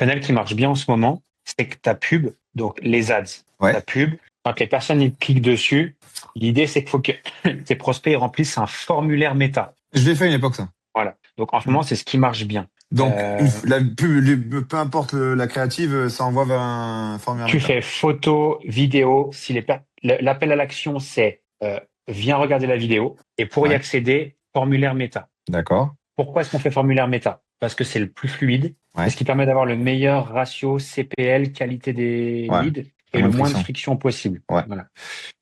funnel qui marche bien en ce moment, c'est que ta pub, donc les ads, Ouais. ta pub, quand les personnes ils cliquent dessus, l'idée c'est qu'il faut que tes prospects ils remplissent un formulaire méta. Je l'ai fait à une époque, ça. Voilà. Donc en ce moment, c'est ce qui marche bien. Donc, la pub, peu importe la créative, ça envoie vers un formulaire Tu méta. fais photo, vidéo. Si l'appel à l'action, c'est viens regarder la vidéo. Et pour y Ouais. accéder, formulaire méta. D'accord. Pourquoi est-ce qu'on fait formulaire méta? Parce que c'est le plus fluide. C'est Ouais. ce qui permet d'avoir le meilleur ratio CPL, qualité des Ouais. leads, La et le moins de moins de friction. friction possible. Ouais. Voilà.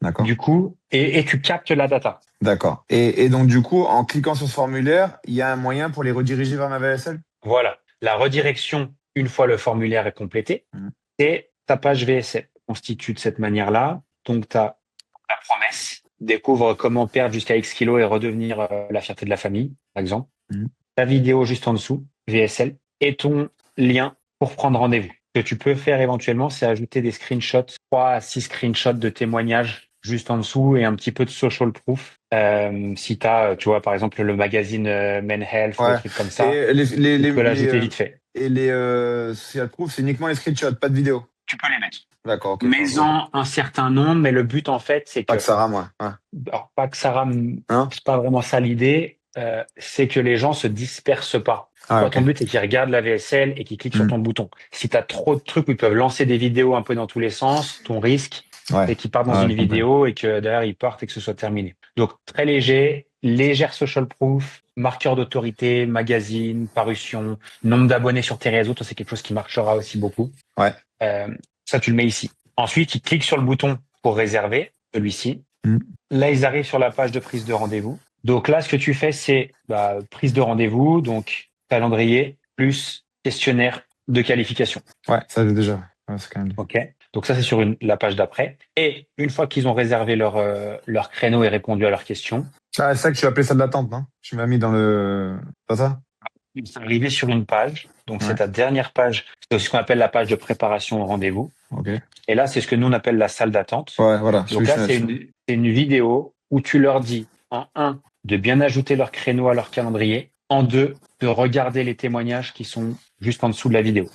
D'accord. Du coup, et tu captes la data. D'accord. Et donc, du coup, en cliquant sur ce formulaire, il y a un moyen pour les rediriger vers ma VSL? Voilà. La redirection, une fois le formulaire est complété, Mhm. c'est ta page VSL constitue de cette manière-là. Donc, tu as la promesse, découvre comment perdre jusqu'à X kilos et redevenir la fierté de la famille, par exemple. Mhm. Ta vidéo juste en dessous, VSL, et ton lien pour prendre rendez-vous. Ce que tu peux faire éventuellement, c'est ajouter des screenshots, 3 à 6 screenshots de témoignages juste en dessous et un petit peu de social proof. Si tu as, tu vois, par exemple, le magazine Men Health ou des Ouais. trucs comme ça, Et tu peux l'ajouter vite fait. les social proof, c'est uniquement les screenshots, pas de vidéo. Tu peux les mettre. D'accord, ok. Mets-en un certain nombre, mais le but, en fait, c'est Pas que que, ça rame, ouais. Ouais. alors pas que ça rame, Hein? c'est pas vraiment ça l'idée, c'est que les gens se dispersent pas. Ah, Toi, ok. ton but, c'est qu'ils regardent la VSL et qu'ils cliquent sur Hmm. ton bouton. Si tu as trop de trucs où ils peuvent lancer des vidéos un peu dans tous les sens, ton risque, Ouais. c'est qu'ils partent dans Ah, une je comprends. vidéo et que derrière, ils partent et que ce soit terminé. Donc, très léger, légère social proof, marqueur d'autorité, magazine, parution, nombre d'abonnés sur tes réseaux, ça, c'est quelque chose qui marchera aussi beaucoup. Ouais. Euh, Ça, tu le mets ici. Ensuite, ils cliquent sur le bouton pour réserver, celui-ci. Hmm. Là, ils arrivent sur la page de prise de rendez-vous. Donc là, ce que tu fais, c'est prise de rendez-vous, donc calendrier plus questionnaire de qualification. Ouais, ça j'ai déjà. Ouais, c'est quand même. OK? Donc ça, c'est sur la page d'après. Et une fois qu'ils ont réservé leur créneau et répondu à leurs questions, Ah, c'est ça que tu appelais ça de l'attente, non? Tu m'as mis dans le. Pas ça? ils sont arrivés sur une page. Donc c'est Ouais. ta dernière page. C'est ce qu'on appelle la page de préparation au rendez-vous. Ok. Et là, c'est ce que nous, on appelle la salle d'attente. Ouais, voilà. Donc Je là, suis c'est là-dessus. une vidéo où tu leur dis, en un, de bien ajouter leur créneau à leur calendrier. En deux, de regarder les témoignages qui sont juste en dessous de la vidéo.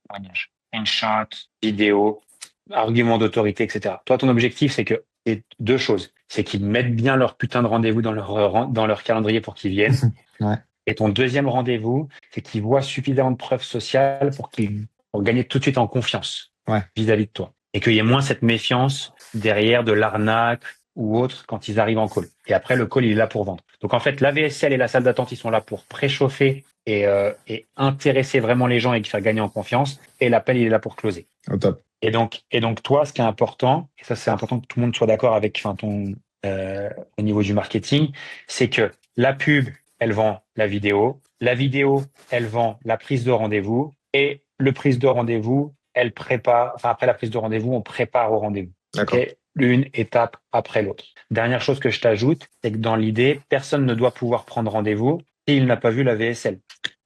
Témoignages. Screenshot, vidéo, argument d'autorité, etc. Toi, ton objectif, c'est deux choses. C'est qu'ils mettent bien leur putain de rendez-vous dans leur calendrier pour qu'ils viennent. Ouais. Et ton deuxième rendez-vous, c'est qu'ils voient suffisamment de preuves sociales pour gagner tout de suite en confiance Ouais. vis-à-vis de toi. Et qu'il y ait moins cette méfiance derrière de l'arnaque ou autre quand ils arrivent en call. Et après, le call, il est là pour vendre. Donc en fait, la VSL et la salle d'attente, ils sont là pour préchauffer et intéresser vraiment les gens et faire gagner en confiance. Et l'appel, il est là pour closer. Au top. Et donc toi, ce qui est important, et ça c'est important que tout le monde soit d'accord avec, enfin au niveau du marketing, c'est que la pub, elle vend la vidéo, elle vend la prise de rendez-vous, et le prise de rendez-vous, elle prépare, enfin après la prise de rendez-vous, on prépare au rendez-vous. D'accord. Ok, une étape après l'autre. Dernière chose que je t'ajoute, c'est que dans l'idée, personne ne doit pouvoir prendre rendez-vous s'il n'a pas vu la VSL.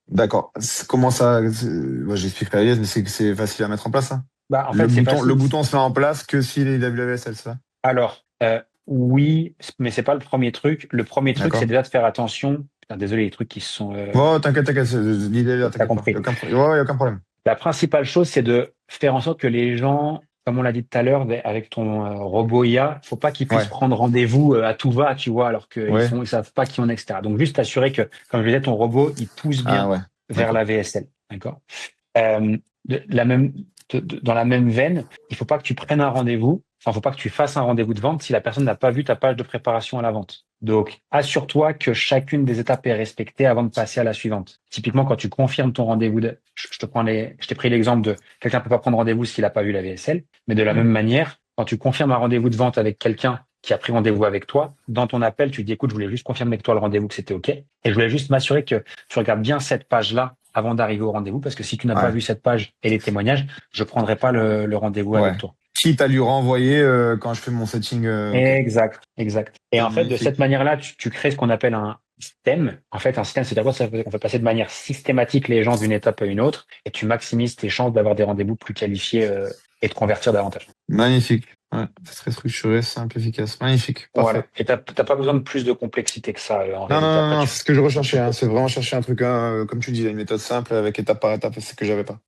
D'accord. Comment ça. Moi, j'explique la liaise, mais c'est que c'est facile à mettre en place, ça? Bah en fait c'est Le facile. bouton se met en place que s'il est WSL, c'est ça? Alors, oui, mais c'est pas le premier truc. Le premier truc, c'est D'accord. déjà de faire attention. Putain, désolé, les trucs qui se sont. Oh, t'inquiète, l'idée est là, T'as t'inquiète pas. compris. Y a aucun problème. La principale chose, c'est de faire en sorte que les gens, comme on l'a dit tout à l'heure, avec ton robot IA, faut pas qu'ils puissent Ouais. prendre rendez-vous à tout va, tu vois, alors Ouais. ils savent pas qui on est, etc. Donc juste assurer que, comme je disais, ton robot, il pousse Ah bien ouais. vers D'accord. la VSL, d'accord. Euh, de la même, Dans la même veine, il faut pas que tu prennes un rendez-vous. Enfin, faut pas que tu fasses un rendez-vous de vente si la personne n'a pas vu ta page de préparation à la vente. Donc, assure-toi que chacune des étapes est respectée avant de passer à la suivante. Typiquement, quand tu confirmes ton rendez-vous je t'ai pris l'exemple de quelqu'un peut pas prendre rendez-vous s'il a pas vu la VSL. Mais de la même manière, quand tu confirmes un rendez-vous de vente avec quelqu'un qui a pris rendez-vous avec toi, dans ton appel, tu dis, écoute, je voulais juste confirmer avec toi le rendez-vous que c'était OK. Et je voulais juste m'assurer que tu regardes bien cette page-là avant d'arriver au rendez-vous, parce que si tu n'as pas Ouais. vu cette page et les témoignages, je prendrai pas le rendez-vous Ouais. avec toi. Quitte à lui renvoyer quand je fais mon setting. Ok. Exact, exact. Et en fait, de cette Magnifique. manière-là, tu crées ce qu'on appelle un système. En fait, un système, c'est-à-dire quoi? Ça veut dire qu'on fait passer de manière systématique les gens d'une étape à une autre, et tu maximises tes chances d'avoir des rendez-vous plus qualifiés et de convertir davantage. Magnifique. Ouais. C'est très structuré, simple, efficace. Magnifique. Parfait. Voilà. Et t'as pas besoin de plus de complexité que ça, en Non, non, réalité. non, Après, non, tu c'est ce que je recherchais. tu Hein. peux. C'est vraiment chercher un truc, comme tu disais, une méthode simple avec étape par étape, c'est ce que j'avais pas.